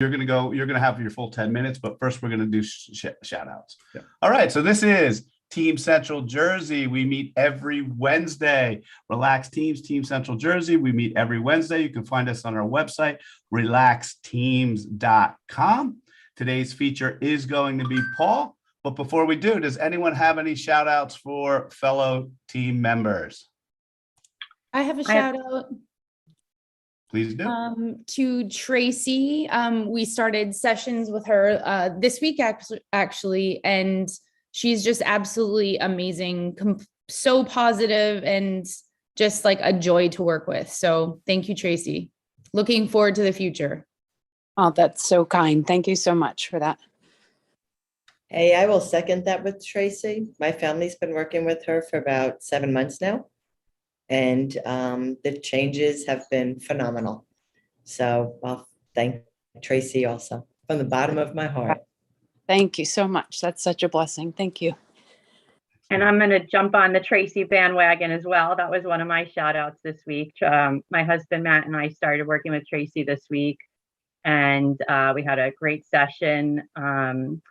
You're going to have your full 10 minutes, but first we're going to do shout outs. Yeah. All right. So this is Team Central Jersey. We meet every Wednesday. Relax Teams, Team Central Jersey. We meet every Wednesday. You can find us on our website, relaxteams.com. Today's feature is going to be Paul. But before we do, does anyone have any shout outs for fellow team members? I have a shout out. Please do. To Tracy. We started sessions with her this week actually, and she's just absolutely amazing, so positive and just like a joy to work with. So thank you, Tracy. Looking forward to the future. Oh, that's so kind. Thank you so much for that. Hey, I will second that with Tracy. My family's been working with her for about 7 months now. And the changes have been phenomenal. So I'll thank Tracy also from the bottom of my heart. Thank you so much. That's such a blessing. Thank you. And I'm going to jump on the Tracy bandwagon as well. That was one of my shout outs this week. My husband, Matt, and I started working with Tracy this week. And we had a great session on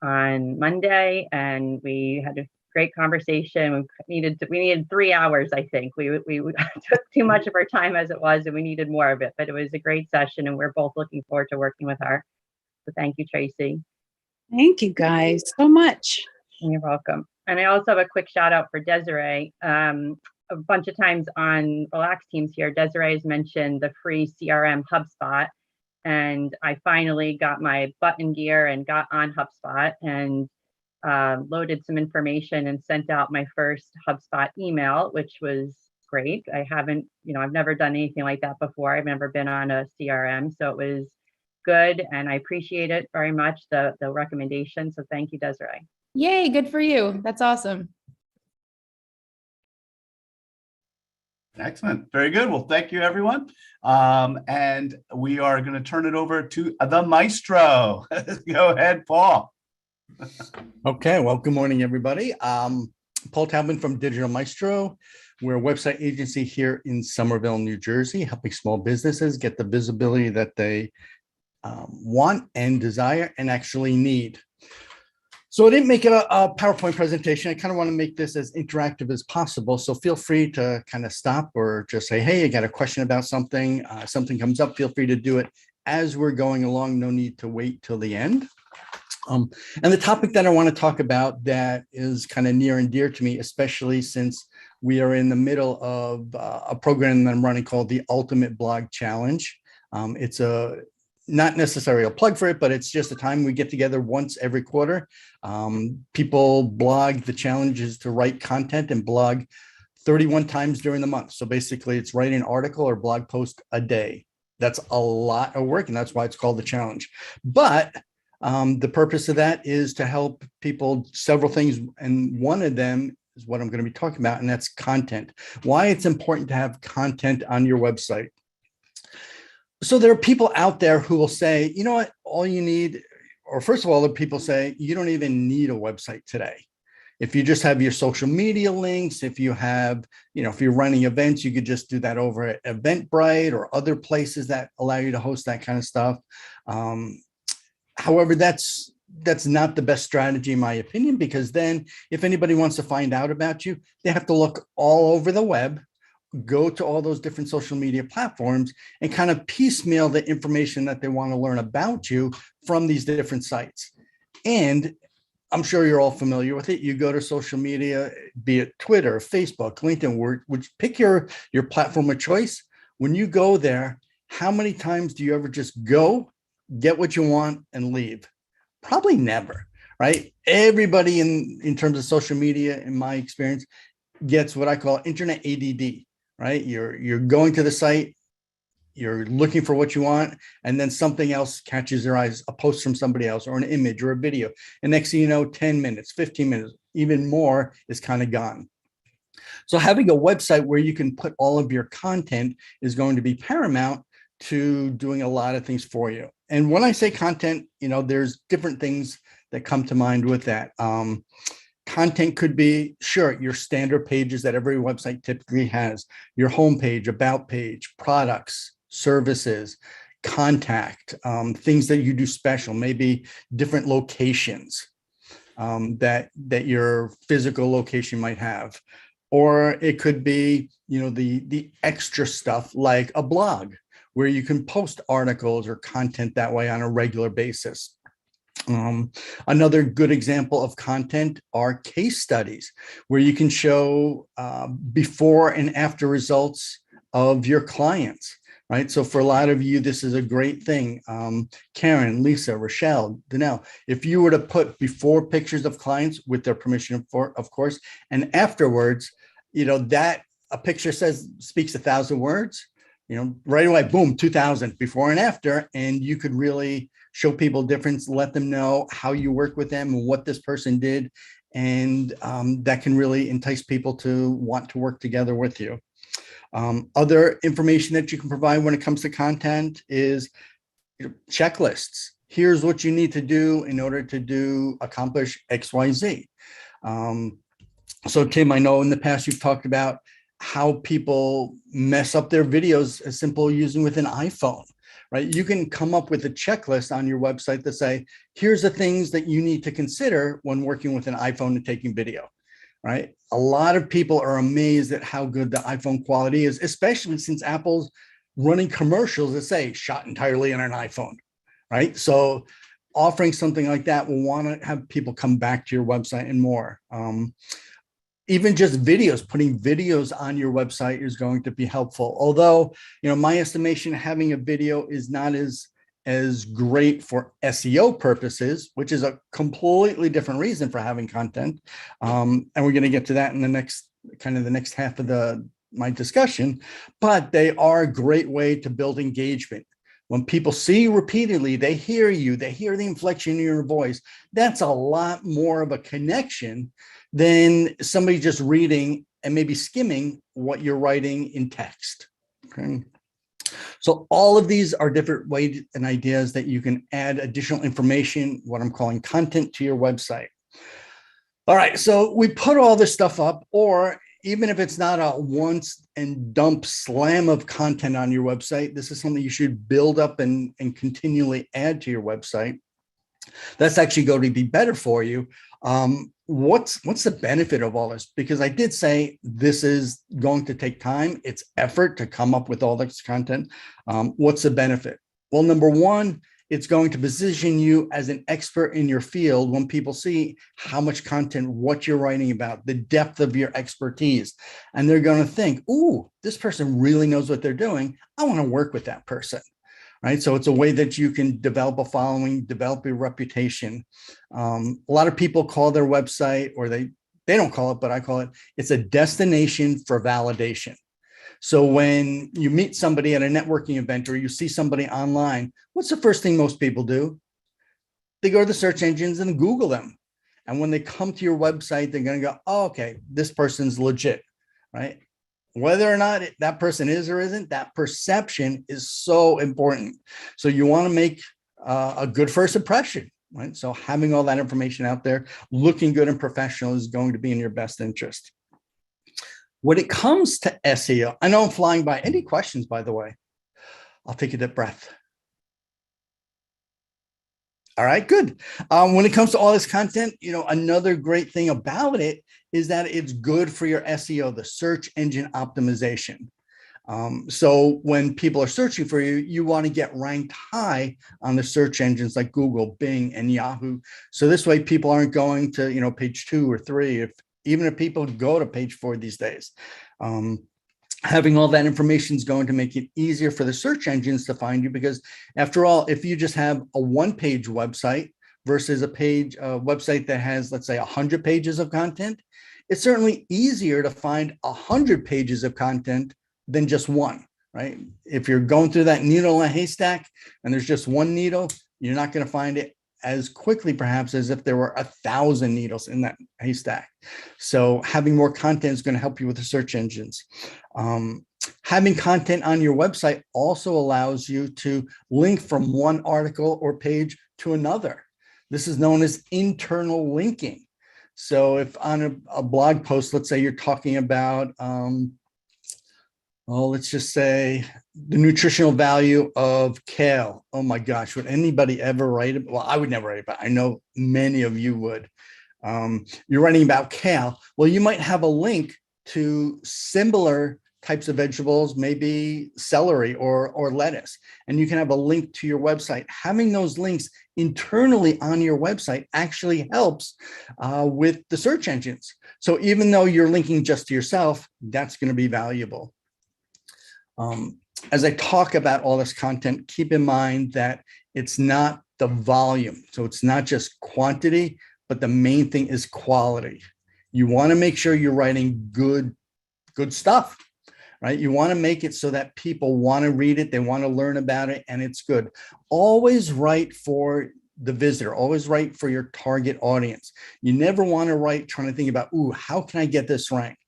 Monday, and we had a great conversation. We needed 3 hours, I think. We took too much of our time as it was, and we needed more of it. But it was a great session, and we're both looking forward to working with her. So thank you, Tracy. Thank you guys so much. You're welcome. And I also have a quick shout out for Desiree. A bunch of times on Relax Teams here, Desiree has mentioned the free CRM HubSpot. And I finally got my button gear and got on HubSpot and loaded some information and sent out my first HubSpot email, which was great. I've never done anything like that before. I've never been on a CRM, so it was good. And I appreciate it very much, the recommendation. So thank you, Desiree. Yay, good for you. That's awesome. Excellent. Very good. Well, thank you, everyone. And we are going to turn it over to the Maestro. Go ahead, Paul. Okay, well, good morning, everybody. Paul Talbot from Digital Maestro. We're a website agency here in Somerville, New Jersey, helping small businesses get the visibility that they want and desire and actually need. So I didn't make it a PowerPoint presentation. I kind of want to make this as interactive as possible. So feel free to kind of stop or just say, hey, I got a question about something. Something comes up, feel free to do it as we're going along. No need to wait till the end. And the topic that I want to talk about that is kind of near and dear to me, especially since we are in the middle of a program that I'm running called the Ultimate Blog Challenge. It's not necessarily a plug for it, but it's just a time we get together once every quarter. People blog. The challenge is to write content and blog 31 times during the month. So basically it's write an article or blog post a day. That's a lot of work, and that's why it's called the challenge. But the purpose of that is to help people several things. And one of them is what I'm going to be talking about, and that's content. Why it's important to have content on your website. So there are people out there who will say, you know what, all you need, or first of all, the people say, you don't even need a website today. If you just have your social media links, if you have, if you're running events, you could just do that over at Eventbrite or other places that allow you to host that kind of stuff. However, that's not the best strategy, in my opinion, because then if anybody wants to find out about you, they have to look all over the web, go to all those different social media platforms and kind of piecemeal the information that they want to learn about you from these different sites. And I'm sure you're all familiar with it. You go to social media, be it Twitter, Facebook, LinkedIn, which pick your platform of choice. When you go there, how many times do you ever just go, get what you want and leave? Probably never, right? Everybody in terms of social media, in my experience, gets what I call internet ADD. Right? You're going to the site, you're looking for what you want, and then something else catches your eyes, a post from somebody else or an image or a video. And next thing you know, 10 minutes, 15 minutes, even more is kind of gone. So having a website where you can put all of your content is going to be paramount to doing a lot of things for you. And when I say content, there's different things that come to mind with that. Content could be, sure, your standard pages that every website typically has, your homepage, about page, products, services. contact, things that you do special, maybe different locations that your physical location might have. Or it could be, the extra stuff like a blog where you can post articles or content that way on a regular basis. Another good example of content are case studies where you can show before and after results of your clients, right? So for a lot of you, this is a great thing. Karen, Lisa, Rochelle, Janelle, if you were to put before pictures of clients with their permission, of course, and afterwards, that a picture speaks 1,000 words, right away, boom, 2,000 before and after, and you could really show people difference, let them know how you work with them and what this person did, and that can really entice people to want to work together with you. Other information that you can provide when it comes to content is checklists. Here's what you need to do in order to accomplish XYZ. So Tim, I know in the past you've talked about how people mess up their videos as simple using with an iPhone, right? You can come up with a checklist on your website that say, here's the things that you need to consider when working with an iPhone and taking video, right? A lot of people are amazed at how good the iPhone quality is, especially since Apple's running commercials that say shot entirely on an iPhone, right? So offering something like that will want to have people come back to your website and more. Even just videos, putting videos on your website is going to be helpful. Although, my estimation, having a video is not as great for SEO purposes, which is a completely different reason for having content. And we're going to get to that in the next half of my discussion, but they are a great way to build engagement. When people see you repeatedly, they hear you, they hear the inflection in your voice. That's a lot more of a connection than somebody just reading and maybe skimming what you're writing in text. Okay. So all of these are different ways and ideas that you can add additional information, what I'm calling content, to your website. All right, so we put all this stuff up, or even if it's not a once and dump slam of content on your website, this is something you should build up and continually add to your website. That's actually going to be better for you. What's the benefit of all this? Because I did say this is going to take time. It's effort to come up with all this content. What's the benefit? Well, number one, it's going to position you as an expert in your field when people see how much content, what you're writing about, the depth of your expertise. And they're going to think, ooh, this person really knows what they're doing. I want to work with that person. Right. So it's a way that you can develop a following, develop a reputation. A lot of people call their website, or they don't call it, but I call it, it's a destination for validation. So when you meet somebody at a networking event or you see somebody online, what's the first thing most people do? They go to the search engines and Google them. And when they come to your website, they're going to go, oh, okay, this person's legit, right? Whether or not that person is or isn't, that perception is so important. So you want to make a good first impression, right? So having all that information out there, looking good and professional, is going to be in your best interest. When it comes to SEO, I know I'm flying by. Any questions, by the way? I'll take a deep breath. All right, good. When it comes to all this content, another great thing about it is that it's good for your SEO, the search engine optimization. So when people are searching for you, you want to get ranked high on the search engines like Google, Bing, and Yahoo. So this way people aren't going to, page 2 or 3, even if people go to page 4 these days. Having all that information is going to make it easier for the search engines to find you, because after all, if you just have a one-page website versus a website that has, let's say, 100 pages of content, it's certainly easier to find 100 pages of content than just one, right? If you're going through that needle in a haystack and there's just one needle, you're not going to find it as quickly perhaps as if there were 1,000 needles in that haystack. So having more content is going to help you with the search engines. Having content on your website also allows you to link from one article or page to another. This is known as internal linking. So if on a blog post, let's say you're talking about Oh, let's just say the nutritional value of kale. Oh my gosh, would anybody ever write it? Well, I would never write it, but I know many of you would. You're writing about kale. Well, you might have a link to similar types of vegetables, maybe celery or lettuce, and you can have a link to your website. Having those links internally on your website actually helps with the search engines. So even though you're linking just to yourself, that's going to be valuable. As I talk about all this content, keep in mind that it's not the volume. So it's not just quantity, but the main thing is quality. You want to make sure you're writing good stuff, right? You want to make it so that people want to read it, they want to learn about it, and it's good. Always write for the visitor, always write for your target audience. You never want to write trying to think about, ooh, how can I get this ranked?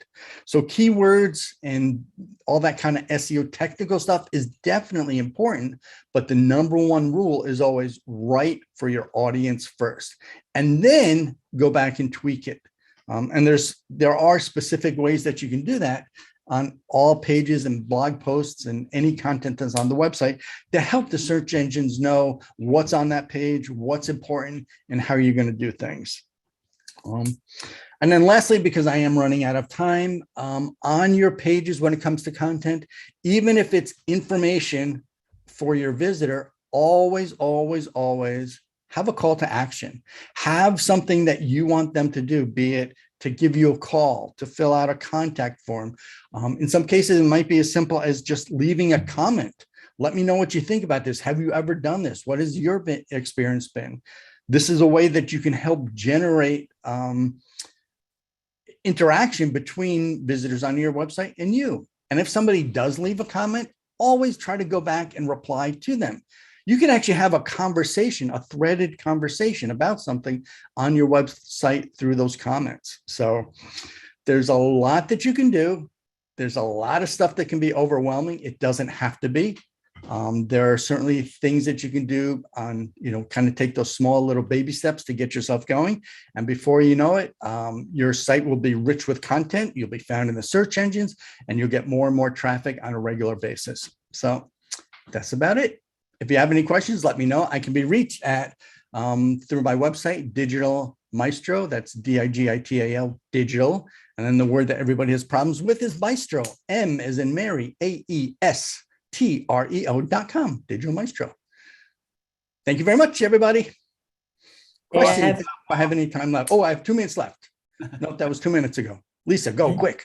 So keywords and all that kind of SEO technical stuff is definitely important, but the number one rule is always write for your audience first, and then go back and tweak it. And there are specific ways that you can do that on all pages and blog posts and any content that's on the website to help the search engines know what's on that page, what's important, and how you're going to do things. And then lastly, because I am running out of time, on your pages when it comes to content, even if it's information for your visitor, always have a call to action. Have something that you want them to do, be it to give you a call, to fill out a contact form. In some cases, it might be as simple as just leaving a comment. Let me know what you think about this. Have you ever done this? What has your experience been? This is a way that you can help generate interaction between visitors on your website and you. And if somebody does leave a comment, always try to go back and reply to them. You can actually have a conversation, a threaded conversation about something on your website through those comments. So there's a lot that you can do. There's a lot of stuff that can be overwhelming. It doesn't have to be. There are certainly things that you can do on, kind of take those small little baby steps to get yourself going. And before you know it, your site will be rich with content. You'll be found in the search engines, and you'll get more and more traffic on a regular basis. So that's about it. If you have any questions, let me know. I can be reached at through my website, Digital Maestro. That's Digital, digital. And then the word that everybody has problems with is Maestro, M as in Mary, AESTREO.com, Digital Maestro. Thank you very much, everybody. Questions? If I have any time left. Oh, I have 2 minutes left. Nope, that was 2 minutes ago. Lisa, go quick.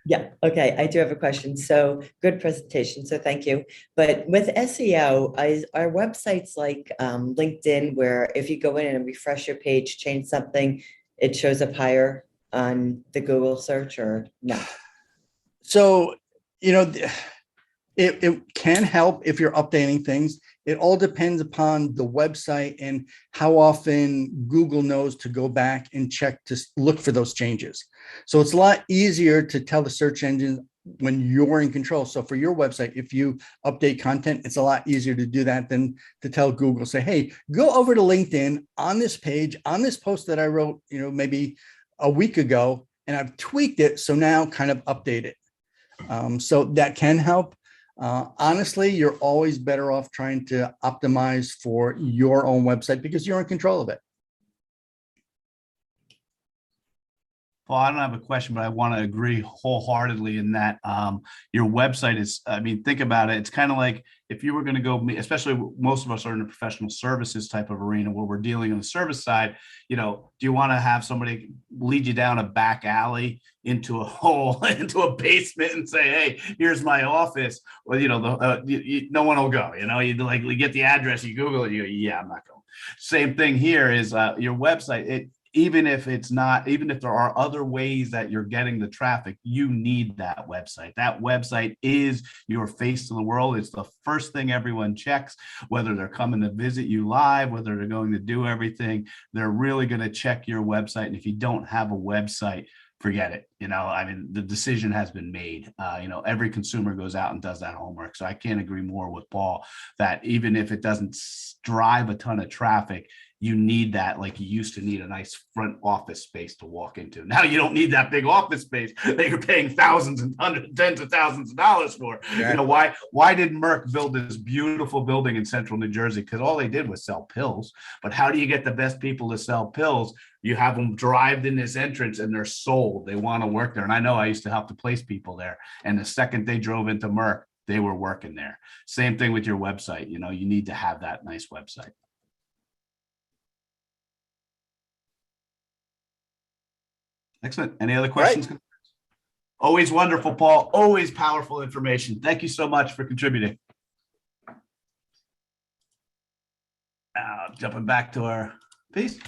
Yeah, okay, I do have a question. So good presentation, so thank you. But with SEO, are websites like LinkedIn, where if you go in and refresh your page, change something, it shows up higher on the Google search, or no? So, it can help if you're updating things. It all depends upon the website and how often Google knows to go back and check to look for those changes. So it's a lot easier to tell the search engine when you're in control. So for your website, if you update content, it's a lot easier to do that than to tell Google, say, hey, go over to LinkedIn on this page, on this post that I wrote, maybe a week ago, and I've tweaked it. So now kind of update it. So that can help. Honestly, you're always better off trying to optimize for your own website because you're in control of it. Well, I don't have a question, but I want to agree wholeheartedly in that your website is, think about it. It's kind of like if you were going to go, especially most of us are in a professional services type of arena where we're dealing on the service side, do you want to have somebody lead you down a back alley into a hole, into a basement and say, hey, here's my office? Well, no one will go, you get the address, you Google it, you go, yeah, I'm not going. Same thing here is your website. Even if there are other ways that you're getting the traffic, you need that website. That website is your face to the world. It's the first thing everyone checks, whether they're coming to visit you live, whether they're going to do everything, they're really going to check your website. And if you don't have a website, forget it. The decision has been made. Every consumer goes out and does that homework. So I can't agree more with Paul that even if it doesn't drive a ton of traffic, you need that, like you used to need a nice front office space to walk into. Now you don't need that big office space that you're paying thousands and hundreds, tens of thousands of dollars for. Yeah. You know, why did Merck build this beautiful building in central New Jersey? Because all they did was sell pills. But how do you get the best people to sell pills? You have them drive in this entrance and they're sold. They want to work there. And I know I used to have to place people there. And the second they drove into Merck, they were working there. Same thing with your website. You know, you need to have that nice website. Excellent. Any other questions? Right. Always wonderful, Paul. Always powerful information. Thank you so much for contributing. Jumping back to our piece.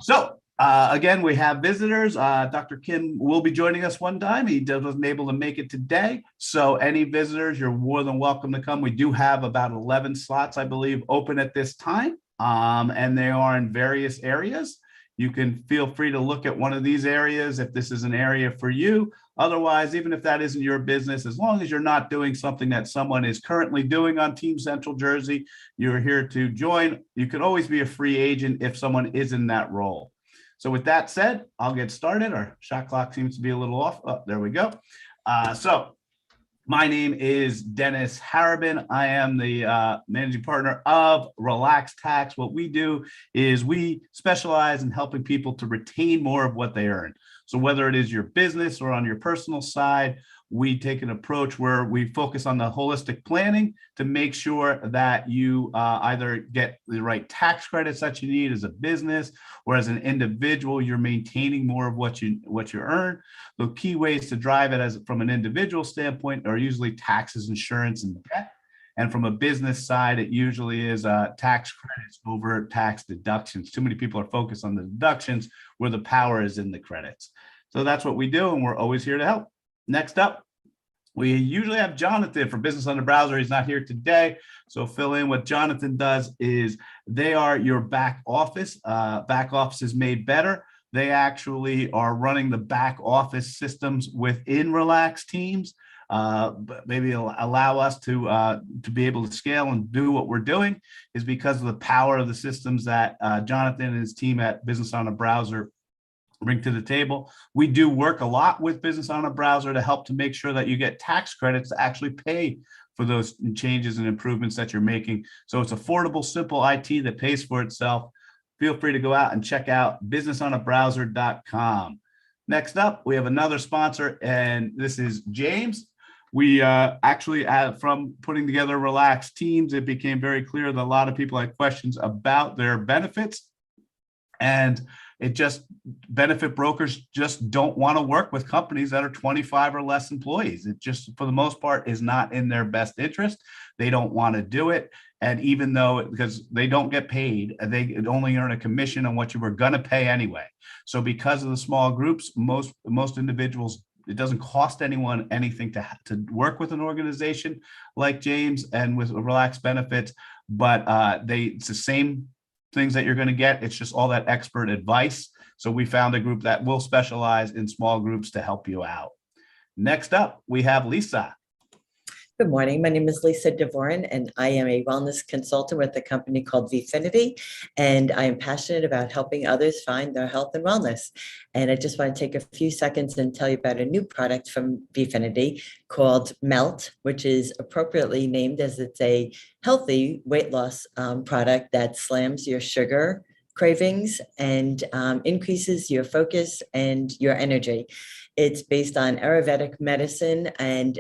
So again, we have visitors. Dr. Kim will be joining us one time. He wasn't able to make it today. So any visitors, you're more than welcome to come. We do have about 11 slots, I believe, open at this time. And they are in various areas. You can feel free to look at one of these areas if this is an area for you. Otherwise, even if that isn't your business, as long as you're not doing something that someone is currently doing on Team Central Jersey, you're here to join. You can always be a free agent if someone is in that role. So with that said, I'll get started. Our shot clock seems to be a little off. Oh, there we go. So my name is Dennis Harabin. I am the managing partner of Relax Tax. What we do is we specialize in helping people to retain more of what they earn. So whether it is your business or on your personal side, we take an approach where we focus on the holistic planning to make sure that you either get the right tax credits that you need as a business, or as an individual, you're maintaining more of what you earn. The key ways to drive it as from an individual standpoint are usually taxes, insurance, and debt. And from a business side, it usually is tax credits over tax deductions. Too many people are focused on the deductions where the power is in the credits. So that's what we do, and we're always here to help. Next up, we usually have Jonathan for Business on the Browser. He's not here today, so fill in. What Jonathan does is they are your back office. Back office is made better. They actually are running the back office systems within Relax Teams. Maybe allow us to be able to scale and do what we're doing is because of the power of the systems that Jonathan and his team at Business on a Browser bring to the table. We do work a lot with Business on a Browser to help to make sure that you get tax credits to actually pay for those changes and improvements that you're making. So it's affordable, simple IT that pays for itself. Feel free to go out and check out businessonabrowser.com. Next up, we have another sponsor, and this is James. We actually, from putting together Relax Teams, it became very clear that a lot of people had questions about their benefits. And it just, benefit brokers just don't want to work with companies that are 25 or less employees. It just, for the most part, is not in their best interest. They don't want to do it. And even though, because they don't get paid, they only earn a commission on what you were going to pay anyway. So because of the small groups, most individuals, it doesn't cost anyone anything to work with an organization like James and with Relaxed Benefits, but it's the same things that you're going to get. It's just all that expert advice. So we found a group that will specialize in small groups to help you out. Next up, we have Lisa. Good morning. My name is Lisa Devorin, and I am a wellness consultant with a company called Vifinity, and I am passionate about helping others find their health and wellness. And I just want to take a few seconds and tell you about a new product from Vifinity called Melt, which is appropriately named as it's a healthy weight loss product that slams your sugar cravings and increases your focus and your energy. It's based on Ayurvedic medicine and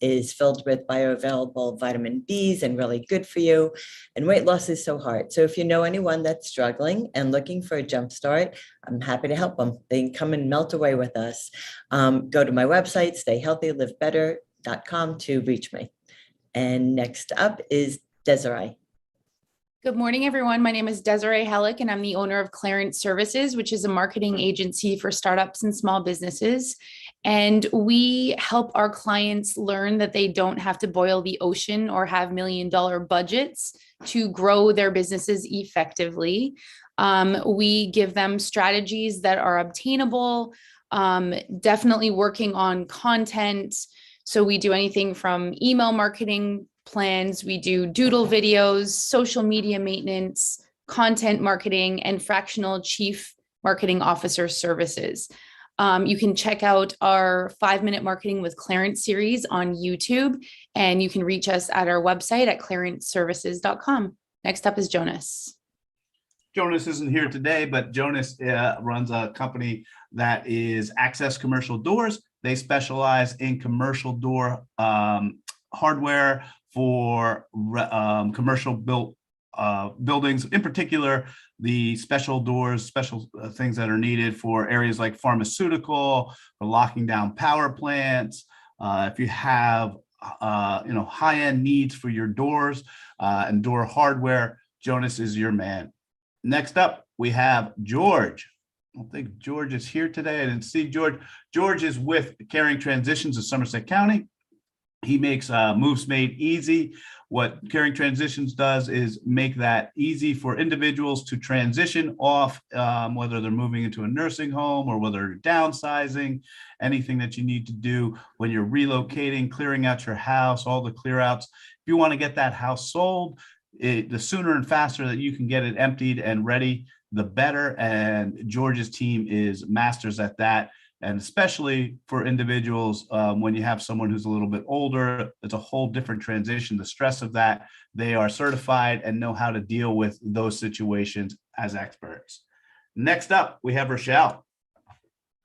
is filled with bioavailable vitamin Bs and really good for you. And weight loss is so hard. So if you know anyone that's struggling and looking for a jump start, I'm happy to help them. They can come and melt away with us. Go to my website, stayhealthylivebetter.com to reach me. And next up is Desiree. Good morning, everyone. My name is Desiree Hellick, and I'm the owner of Clarence Services, which is a marketing agency for startups and small businesses. And we help our clients learn that they don't have to boil the ocean or have $1 million budgets to grow their businesses effectively. We give them strategies that are obtainable, definitely working on content. So we do anything from email marketing plans, we do doodle videos, social media maintenance, content marketing, and fractional chief marketing officer services. You can check out our 5-minute marketing with Clarence series on YouTube, and you can reach us at our website at clarenceservices.com. Next up is Jonas. Jonas isn't here today, but Jonas runs a company that is Access Commercial Doors. They specialize in commercial door hardware for commercial built buildings, in particular, the special doors, special things that are needed for areas like pharmaceutical, for locking down power plants. If you have, high-end needs for your doors and door hardware, Jonas is your man. Next up, we have George. I don't think George is here today. I didn't see George. George is with Caring Transitions of Somerset County. He makes moves made easy. What Caring Transitions does is make that easy for individuals to transition off, whether they're moving into a nursing home or whether you're downsizing, anything that you need to do when you're relocating, clearing out your house, all the clear outs. If you want to get that house sold, the sooner and faster that you can get it emptied and ready, the better. And George's team is masters at that. And especially for individuals, when you have someone who's a little bit older, it's a whole different transition. The stress of that, they are certified and know how to deal with those situations as experts. Next up, we have Rochelle.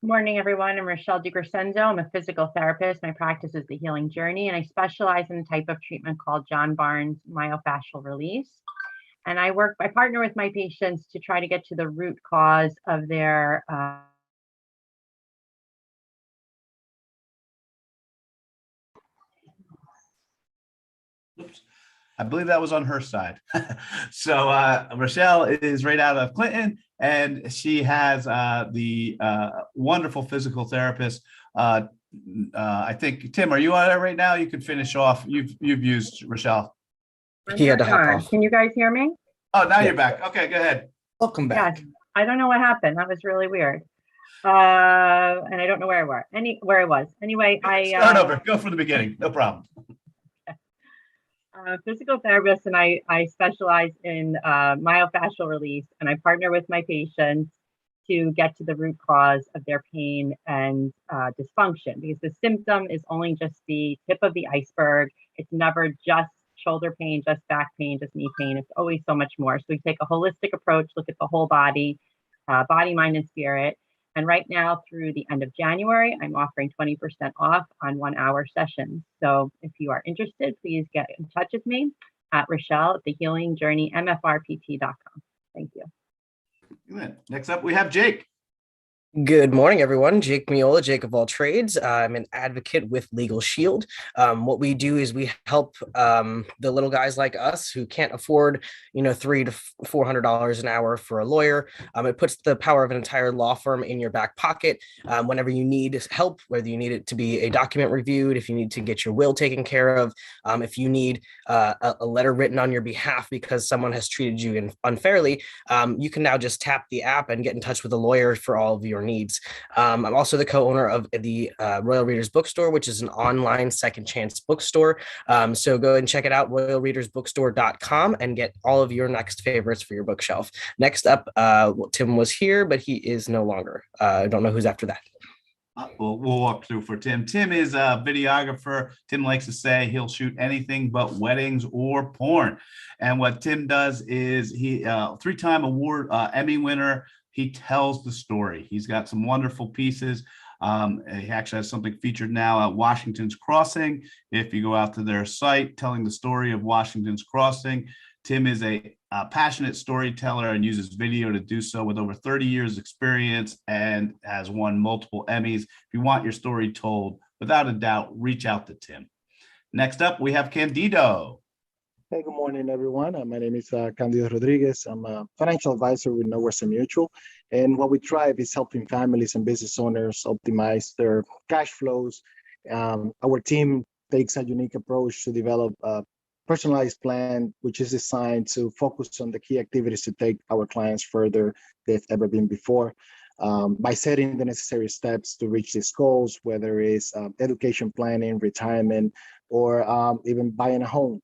Good morning, everyone. I'm Rochelle DiCrescenzo. I'm a physical therapist. My practice is the Healing Journey, and I specialize in a type of treatment called John Barnes myofascial release. And I partner with my patients to try to get to the root cause of their Oops. I believe that was on her side. So Rochelle is right out of Clinton, and she has the wonderful physical therapist. I think, Tim, are you on it right now? You can finish off. You've used Rochelle. He had to hop off. Can you guys hear me? Oh, now you're back. Okay, go ahead. Welcome back. Yes. I don't know what happened. That was really weird. And I don't know where I was. Anyway, Start over. Go from the beginning. No problem. Physical therapist, and I specialize in myofascial release, and I partner with my patients to get to the root cause of their pain and dysfunction, because the symptom is only just the tip of the iceberg. It's never just shoulder pain, just back pain, just knee pain. It's always so much more. So we take a holistic approach, look at the whole body, mind, and spirit. And right now, through the end of January, I'm offering 20% off on 1-hour sessions. So if you are interested, please get in touch with me at Rochelle at thehealingjourneymfrpt.com. Thank you. Good. Next up, we have Jake. Good morning, everyone. Jake Miola, Jake of all trades. I'm an advocate with Legal Shield. What we do is we help the little guys like us who can't afford, $300 to $400 an hour for a lawyer. It puts the power of an entire law firm in your back pocket whenever you need help, whether you need it to be a document reviewed, if you need to get your will taken care of, if you need a letter written on your behalf because someone has treated you unfairly, you can now just tap the app and get in touch with a lawyer for all of your needs. I'm also the co-owner of the Royal Readers Bookstore, which is an online second chance bookstore. So go and check it out, royalreadersbookstore.com, and get all of your next favorites for your bookshelf. Next up, Tim was here, but he is no longer. I don't know who's after that. We'll walk through for Tim. Tim is a videographer. Tim likes to say he'll shoot anything but weddings or porn. And what Tim does is he 3-time award Emmy winner. He tells the story. He's got some wonderful pieces. He actually has something featured now at Washington's Crossing. If you go out to their site, telling the story of Washington's Crossing. Tim is a passionate storyteller and uses video to do so, with over 30 years experience, and has won multiple Emmys. If you want your story told, without a doubt, reach out to Tim. Next up, we have Candido. Hey, good morning, everyone. My name is Candido Rodriguez. I'm a financial advisor with Northwestern Mutual. And what we drive is helping families and business owners optimize their cash flows. Our team takes a unique approach to develop a personalized plan, which is designed to focus on the key activities to take our clients further than they've ever been before. By setting the necessary steps to reach these goals, whether it's education planning, retirement, or even buying a home.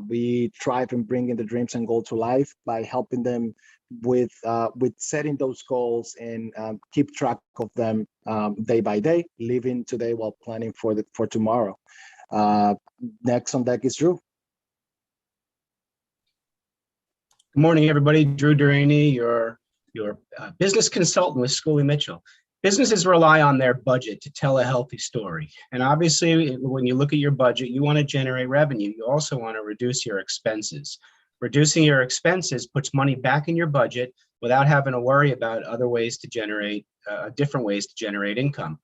We thrive in bringing the dreams and goals to life by helping them with setting those goals and keep track of them day by day, living today while planning for tomorrow. Next on deck is Drew. Good morning, everybody. Drew Durani, your business consultant with Schooley Mitchell. Businesses rely on their budget to tell a healthy story. And obviously, when you look at your budget, you want to generate revenue. You also want to reduce your expenses. Reducing your expenses puts money back in your budget without having to worry about other ways to generate, different ways to generate income.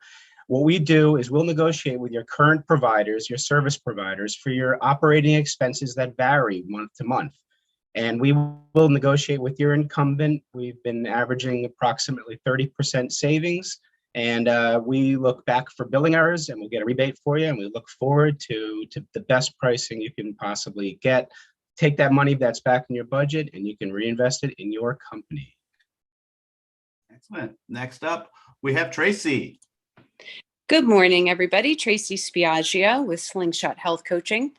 What we do is we'll negotiate with your current providers, your service providers, for your operating expenses that vary month to month. And we will negotiate with your incumbent. We've been averaging approximately 30% savings. And we look back for billing errors and we'll get a rebate for you. And we look forward to the best pricing you can possibly get. Take that money that's back in your budget and you can reinvest it in your company. Excellent. Next up, we have Tracy. Good morning, everybody. Tracy Spiaggia with Slingshot Health Coaching.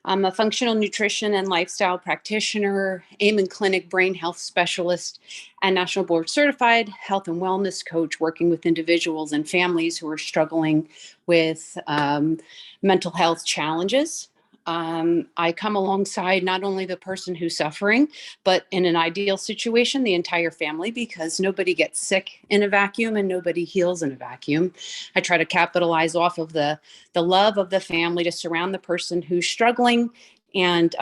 I'm a functional nutrition and lifestyle practitioner, Amen Clinic brain health specialist, and national board certified health and wellness coach working with individuals and families who are struggling with mental health challenges. I come alongside not only the person who's suffering, but in an ideal situation, the entire family, because nobody gets sick in a vacuum and nobody heals in a vacuum. I try to capitalize off of the love of the family to surround the person who's struggling and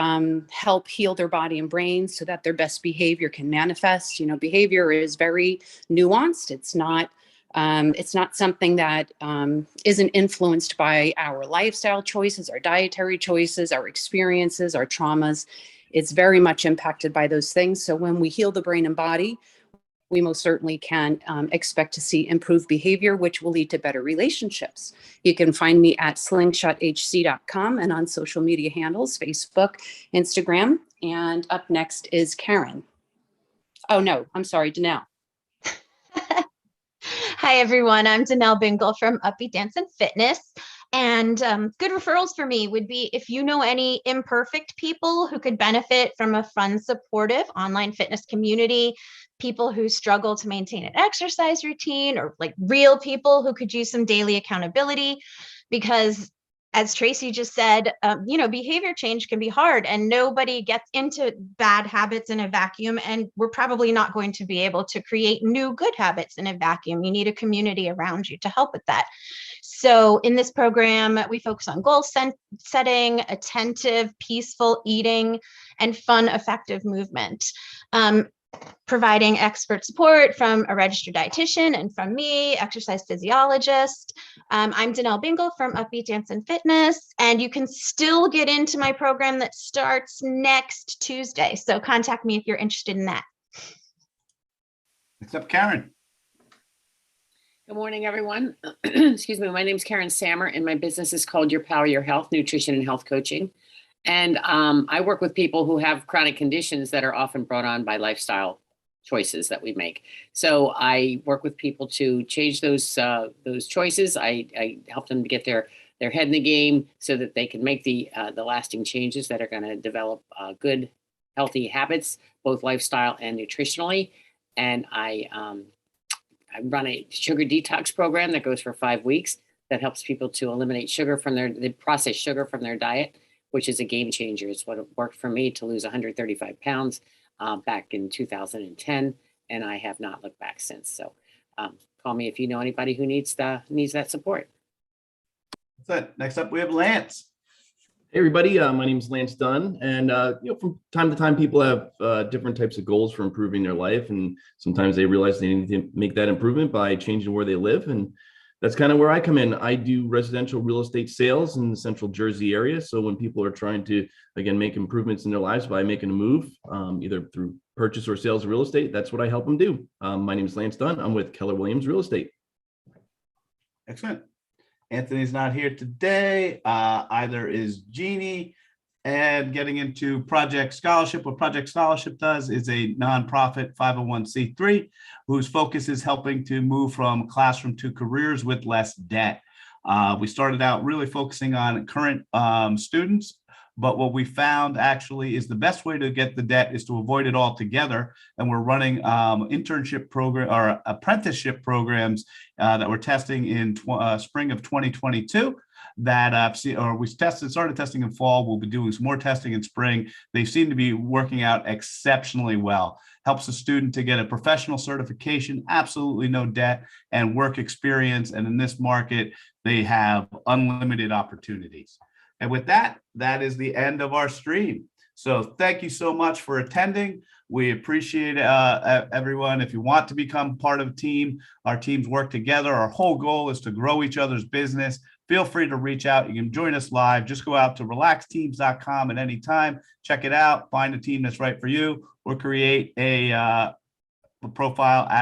help heal their body and brain so that their best behavior can manifest. You know, behavior is very nuanced. It's not something that isn't influenced by our lifestyle choices, our dietary choices, our experiences, our traumas. It's very much impacted by those things. So when we heal the brain and body, we most certainly can expect to see improved behavior, which will lead to better relationships. You can find me at slingshothc.com and on social media handles, Facebook, Instagram. And up next is Karen. Oh, no, I'm sorry, Janelle. Hi, everyone. I'm Janelle Bingle from Upbeat Dance and Fitness. And good referrals for me would be if you know any imperfect people who could benefit from a fun, supportive online fitness community, people who struggle to maintain an exercise routine, or like real people who could use some daily accountability. Because as Tracy just said, behavior change can be hard and nobody gets into bad habits in a vacuum. And we're probably not going to be able to create new good habits in a vacuum. You need a community around you to help with that. So in this program, we focus on goal setting, attentive, peaceful eating, and fun, effective movement. Providing expert support from a registered dietitian and from me, exercise physiologist. I'm Janelle Bingle from Upbeat Dance and Fitness, and you can still get into my program that starts next Tuesday. So contact me if you're interested in that. Next up, Karen. Good morning, everyone. Excuse me. My name is Karen Sammer, and my business is called Your Power, Your Health, Nutrition and Health Coaching. And I work with people who have chronic conditions that are often brought on by lifestyle choices that we make. So I work with people to change those choices. I help them to get their head in the game so that they can make the lasting changes that are going to develop good, healthy habits, both lifestyle and nutritionally. And I run a sugar detox program that goes for 5 weeks that helps people to eliminate sugar from the processed sugar from their diet, which is a game changer. It's what worked for me to lose 135 pounds back in 2010, and I have not looked back since. So call me if you know anybody who needs that support. That's it. Next up, we have Lance. Hey, everybody. My name is Lance Dunn, and from time to time, people have different types of goals for improving their life, and sometimes they realize they need to make that improvement by changing where they live, and that's kind of where I come in. I do residential real estate sales in the Central Jersey area. So when people are trying to, again, make improvements in their lives by making a move, either through purchase or sales of real estate, that's what I help them do. My name is Lance Dunn. I'm with Keller Williams Real Estate. Excellent. Anthony's not here today. Either is Jeannie. And getting into Project Scholarship, what Project Scholarship does is a nonprofit 501c3 whose focus is helping to move from classroom to careers with less debt. We started out really focusing on current students But what we found actually is the best way to get the debt is to avoid it altogether. And we're running internship program or apprenticeship programs that we're testing in spring of 2022. That we started testing in fall. We'll be doing some more testing in spring. They seem to be working out exceptionally well. Helps a student to get a professional certification, absolutely no debt, and work experience. And in this market, they have unlimited opportunities. And with that, that is the end of our stream. So thank you so much for attending. We appreciate everyone. If you want to become part of a team, our teams work together. Our whole goal is to grow each other's business. Feel free to reach out. You can join us live. Just go out to relaxteams.com at any time. Check it out. Find a team that's right for you, or create a profile as